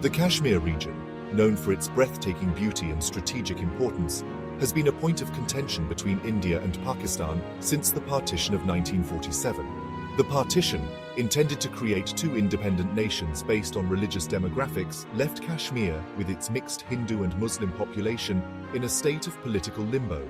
The Kashmir region, known for its breathtaking beauty and strategic importance, has been a point of contention between India and Pakistan since the partition of 1947. The partition, intended to create two independent nations based on religious demographics, left Kashmir, with its mixed Hindu and Muslim population, in a state of political limbo.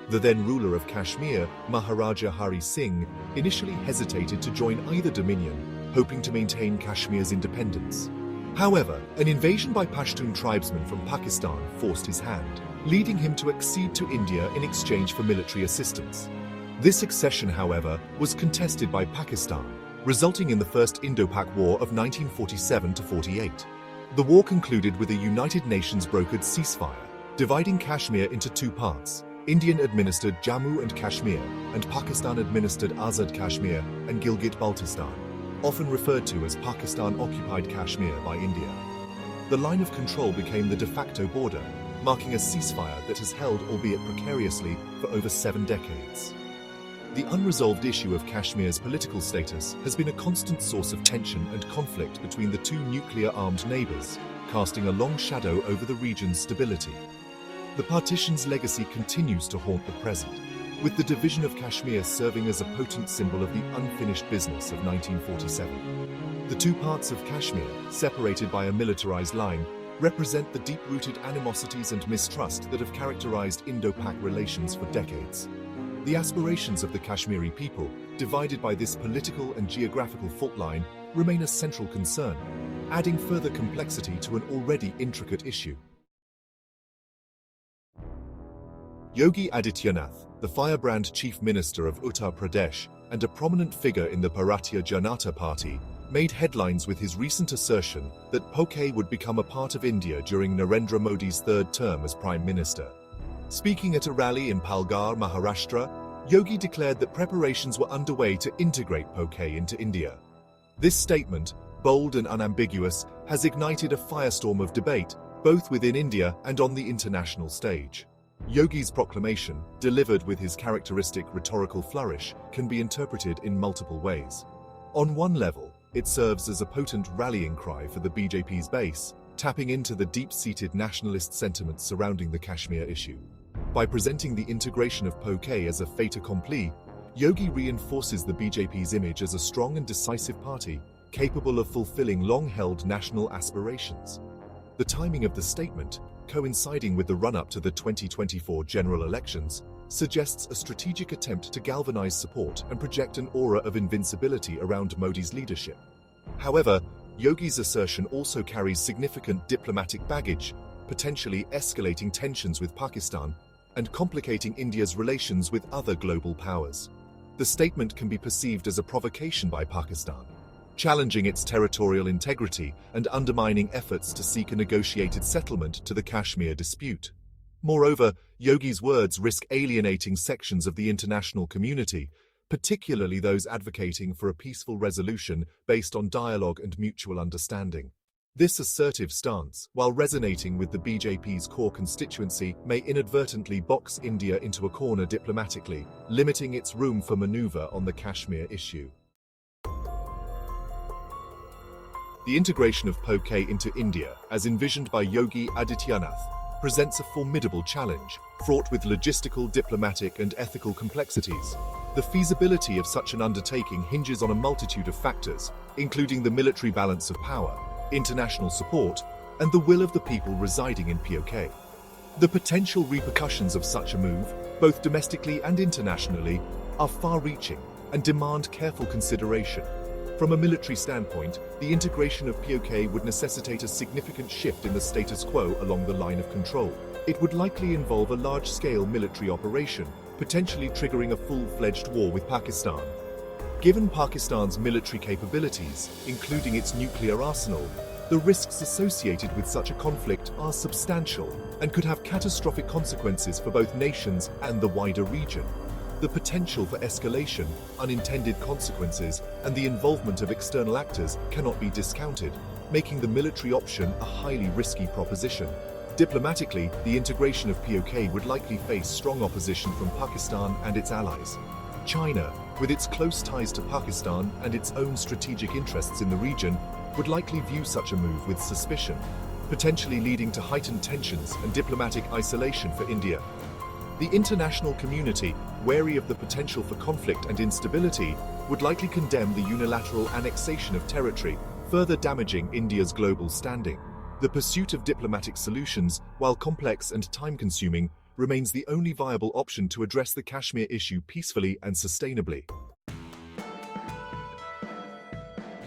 The then ruler of Kashmir, Maharaja Hari Singh, initially hesitated to join either dominion, hoping to maintain Kashmir's independence. However, an invasion by Pashtun tribesmen from Pakistan forced his hand, leading him to accede to India in exchange for military assistance. This accession, however, was contested by Pakistan, resulting in the First Indo-Pak War of 1947-48. The war concluded with a United Nations-brokered ceasefire, dividing Kashmir into two parts: Indian-administered Jammu and Kashmir, and Pakistan-administered Azad Kashmir and Gilgit-Baltistan, often referred to as Pakistan-occupied Kashmir by India. The line of control became the de facto border, marking a ceasefire that has held, albeit precariously, for over 7 decades. The unresolved issue of Kashmir's political status has been a constant source of tension and conflict between the two nuclear-armed neighbors, casting a long shadow over the region's stability. The partition's legacy continues to haunt the present, with the division of Kashmir serving as a potent symbol of the unfinished business of 1947. The two parts of Kashmir, separated by a militarized line, represent the deep-rooted animosities and mistrust that have characterized Indo-Pak relations for decades. The aspirations of the Kashmiri people, divided by this political and geographical fault line, remain a central concern, adding further complexity to an already intricate issue. Yogi Adityanath, the firebrand chief minister of Uttar Pradesh and a prominent figure in the Bharatiya Janata Party, made headlines with his recent assertion that PoK would become a part of India during Narendra Modi's third term as Prime Minister. Speaking at a rally in Palghar, Maharashtra, Yogi declared that preparations were underway to integrate PoK into India. This statement, bold and unambiguous, has ignited a firestorm of debate, both within India and on the international stage. Yogi's proclamation, delivered with his characteristic rhetorical flourish, can be interpreted in multiple ways. On one level, it serves as a potent rallying cry for the BJP's base, tapping into the deep-seated nationalist sentiments surrounding the Kashmir issue. By presenting the integration of PoK as a fait accompli, Yogi reinforces the BJP's image as a strong and decisive party, capable of fulfilling long-held national aspirations. The timing of the statement, coinciding with the run-up to the 2024 general elections, suggests a strategic attempt to galvanize support and project an aura of invincibility around Modi's leadership. However, Yogi's assertion also carries significant diplomatic baggage, potentially escalating tensions with Pakistan and complicating India's relations with other global powers. The statement can be perceived as a provocation by Pakistan, challenging its territorial integrity and undermining efforts to seek a negotiated settlement to the Kashmir dispute. Moreover, Yogi's words risk alienating sections of the international community, particularly those advocating for a peaceful resolution based on dialogue and mutual understanding. This assertive stance, while resonating with the BJP's core constituency, may inadvertently box India into a corner diplomatically, limiting its room for maneuver on the Kashmir issue. The integration of PoK into India, as envisioned by Yogi Adityanath, presents a formidable challenge, fraught with logistical, diplomatic, and ethical complexities. The feasibility of such an undertaking hinges on a multitude of factors, including the military balance of power, international support, and the will of the people residing in PoK. The potential repercussions of such a move, both domestically and internationally, are far-reaching and demand careful consideration. From a military standpoint, the integration of PoK would necessitate a significant shift in the status quo along the line of control. It would likely involve a large-scale military operation, potentially triggering a full-fledged war with Pakistan. Given Pakistan's military capabilities, including its nuclear arsenal, the risks associated with such a conflict are substantial and could have catastrophic consequences for both nations and the wider region. The potential for escalation, unintended consequences, and the involvement of external actors cannot be discounted, making the military option a highly risky proposition. Diplomatically, the integration of PoK would likely face strong opposition from Pakistan and its allies. China, with its close ties to Pakistan and its own strategic interests in the region, would likely view such a move with suspicion, potentially leading to heightened tensions and diplomatic isolation for India. The international community, wary of the potential for conflict and instability, would likely condemn the unilateral annexation of territory, further damaging India's global standing. The pursuit of diplomatic solutions, while complex and time-consuming, remains the only viable option to address the Kashmir issue peacefully and sustainably.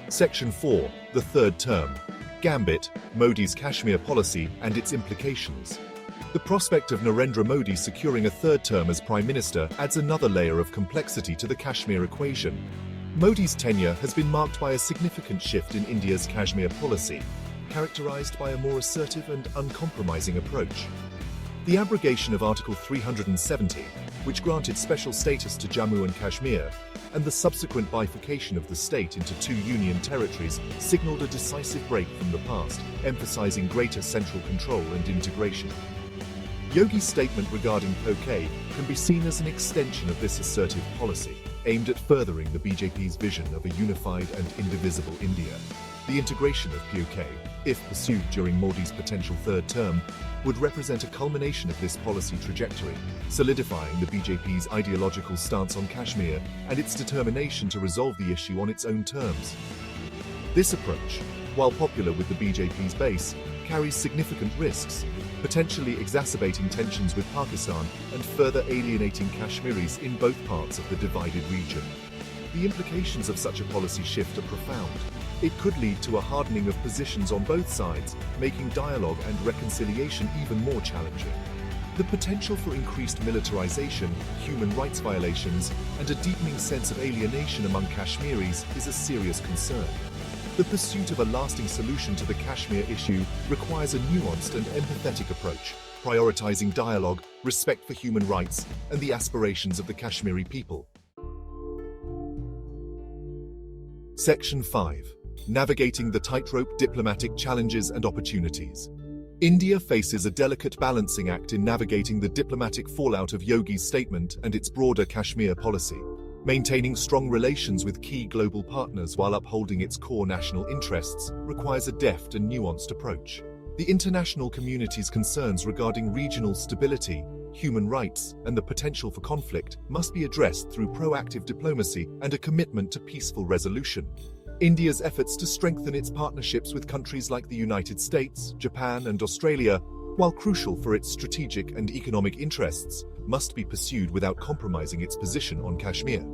Section 4. The Third Term. Gambit, Modi's Kashmir policy and its implications. The prospect of Narendra Modi securing a third term as Prime Minister adds another layer of complexity to the Kashmir equation. Modi's tenure has been marked by a significant shift in India's Kashmir policy, characterized by a more assertive and uncompromising approach. The abrogation of Article 370, which granted special status to Jammu and Kashmir, and the subsequent bifurcation of the state into two union territories signaled a decisive break from the past, emphasizing greater central control and integration. Yogi's statement regarding PoK can be seen as an extension of this assertive policy, aimed at furthering the BJP's vision of a unified and indivisible India. The integration of PoK, if pursued during Modi's potential third term, would represent a culmination of this policy trajectory, solidifying the BJP's ideological stance on Kashmir and its determination to resolve the issue on its own terms. This approach, while popular with the BJP's base, carries significant risks, potentially exacerbating tensions with Pakistan and further alienating Kashmiris in both parts of the divided region. The implications of such a policy shift are profound. It could lead to a hardening of positions on both sides, making dialogue and reconciliation even more challenging. The potential for increased militarization, human rights violations, and a deepening sense of alienation among Kashmiris is a serious concern. The pursuit of a lasting solution to the Kashmir issue requires a nuanced and empathetic approach, prioritizing dialogue, respect for human rights, and the aspirations of the Kashmiri people. Section 5. Navigating the tightrope diplomatic challenges and opportunities. India faces a delicate balancing act in navigating the diplomatic fallout of Yogi's statement and its broader Kashmir policy. Maintaining strong relations with key global partners while upholding its core national interests requires a deft and nuanced approach. The international community's concerns regarding regional stability, human rights, and the potential for conflict must be addressed through proactive diplomacy and a commitment to peaceful resolution. India's efforts to strengthen its partnerships with countries like the United States, Japan, and Australia, while crucial for its strategic and economic interests, must be pursued without compromising its position on Kashmir.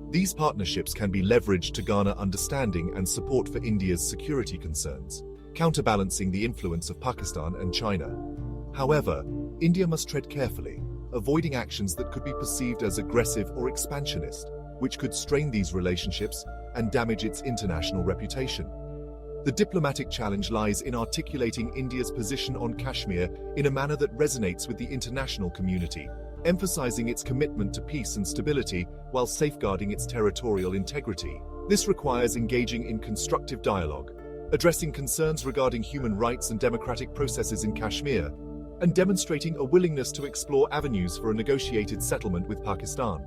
These partnerships can be leveraged to garner understanding and support for India's security concerns, counterbalancing the influence of Pakistan and China. However, India must tread carefully, avoiding actions that could be perceived as aggressive or expansionist, which could strain these relationships and damage its international reputation. The diplomatic challenge lies in articulating India's position on Kashmir in a manner that resonates with the international community, emphasizing its commitment to peace and stability while safeguarding its territorial integrity. This requires engaging in constructive dialogue, addressing concerns regarding human rights and democratic processes in Kashmir, and demonstrating a willingness to explore avenues for a negotiated settlement with Pakistan.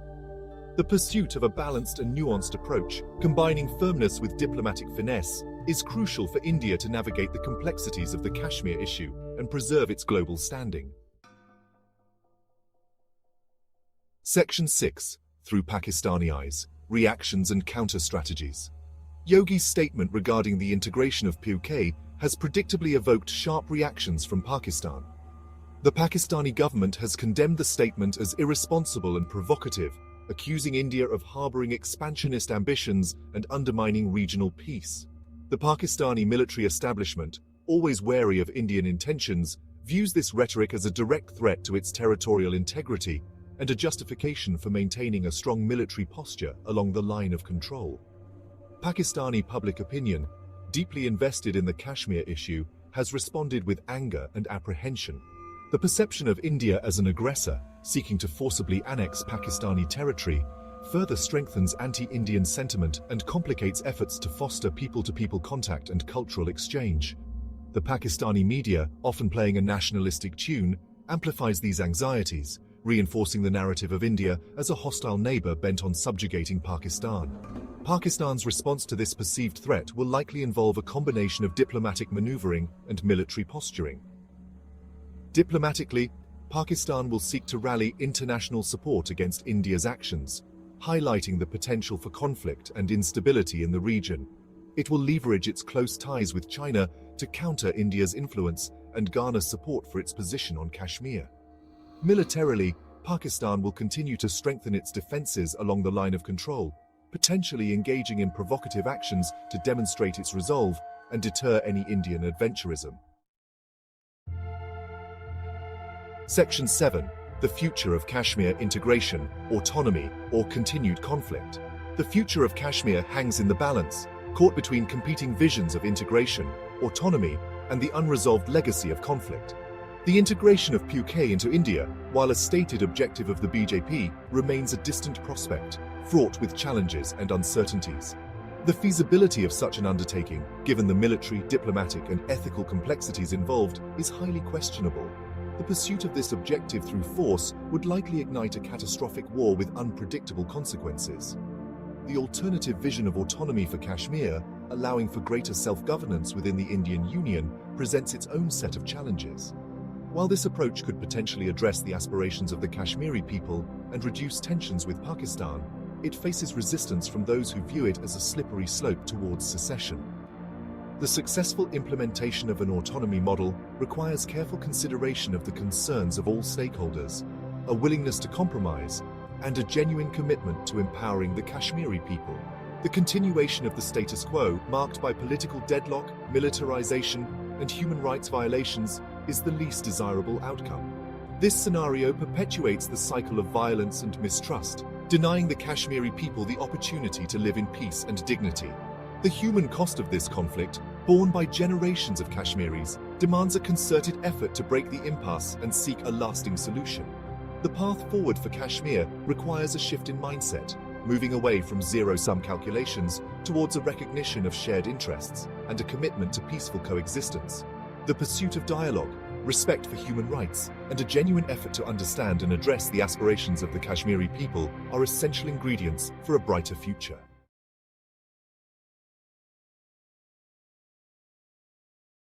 The pursuit of a balanced and nuanced approach, combining firmness with diplomatic finesse, is crucial for India to navigate the complexities of the Kashmir issue and preserve its global standing. Section 6. Through Pakistani eyes, reactions and counter-strategies. Yogi's statement regarding the integration of PoK has predictably evoked sharp reactions from Pakistan. The Pakistani government has condemned the statement as irresponsible and provocative, accusing India of harboring expansionist ambitions and undermining regional peace. The Pakistani military establishment, always wary of Indian intentions, views this rhetoric as a direct threat to its territorial integrity and a justification for maintaining a strong military posture along the line of control. Pakistani public opinion, deeply invested in the Kashmir issue, has responded with anger and apprehension. The perception of India as an aggressor, seeking to forcibly annex Pakistani territory, further strengthens anti-Indian sentiment and complicates efforts to foster people-to-people contact and cultural exchange. The Pakistani media, often playing a nationalistic tune, amplifies these anxieties, reinforcing the narrative of India as a hostile neighbor bent on subjugating Pakistan. Pakistan's response to this perceived threat will likely involve a combination of diplomatic maneuvering and military posturing. Diplomatically, Pakistan will seek to rally international support against India's actions, highlighting the potential for conflict and instability in the region. It will leverage its close ties with China to counter India's influence and garner support for its position on Kashmir. Militarily, Pakistan will continue to strengthen its defenses along the line of control, potentially engaging in provocative actions to demonstrate its resolve and deter any Indian adventurism. Section 7. The future of Kashmir: integration, autonomy, or continued conflict. The future of Kashmir hangs in the balance, caught between competing visions of integration, autonomy, and the unresolved legacy of conflict. The integration of PoK into India, while a stated objective of the BJP, remains a distant prospect, fraught with challenges and uncertainties. The feasibility of such an undertaking, given the military, diplomatic, and ethical complexities involved, is highly questionable. The pursuit of this objective through force would likely ignite a catastrophic war with unpredictable consequences. The alternative vision of autonomy for Kashmir, allowing for greater self-governance within the Indian Union, presents its own set of challenges. While this approach could potentially address the aspirations of the Kashmiri people and reduce tensions with Pakistan, it faces resistance from those who view it as a slippery slope towards secession. The successful implementation of an autonomy model requires careful consideration of the concerns of all stakeholders, a willingness to compromise, and a genuine commitment to empowering the Kashmiri people. The continuation of the status quo, marked by political deadlock, militarization, and human rights violations, is the least desirable outcome. This scenario perpetuates the cycle of violence and mistrust, denying the Kashmiri people the opportunity to live in peace and dignity. The human cost of this conflict, borne by generations of Kashmiris, demands a concerted effort to break the impasse and seek a lasting solution. The path forward for Kashmir requires a shift in mindset, moving away from zero-sum calculations towards a recognition of shared interests and a commitment to peaceful coexistence. The pursuit of dialogue, respect for human rights, and a genuine effort to understand and address the aspirations of the Kashmiri people are essential ingredients for a brighter future.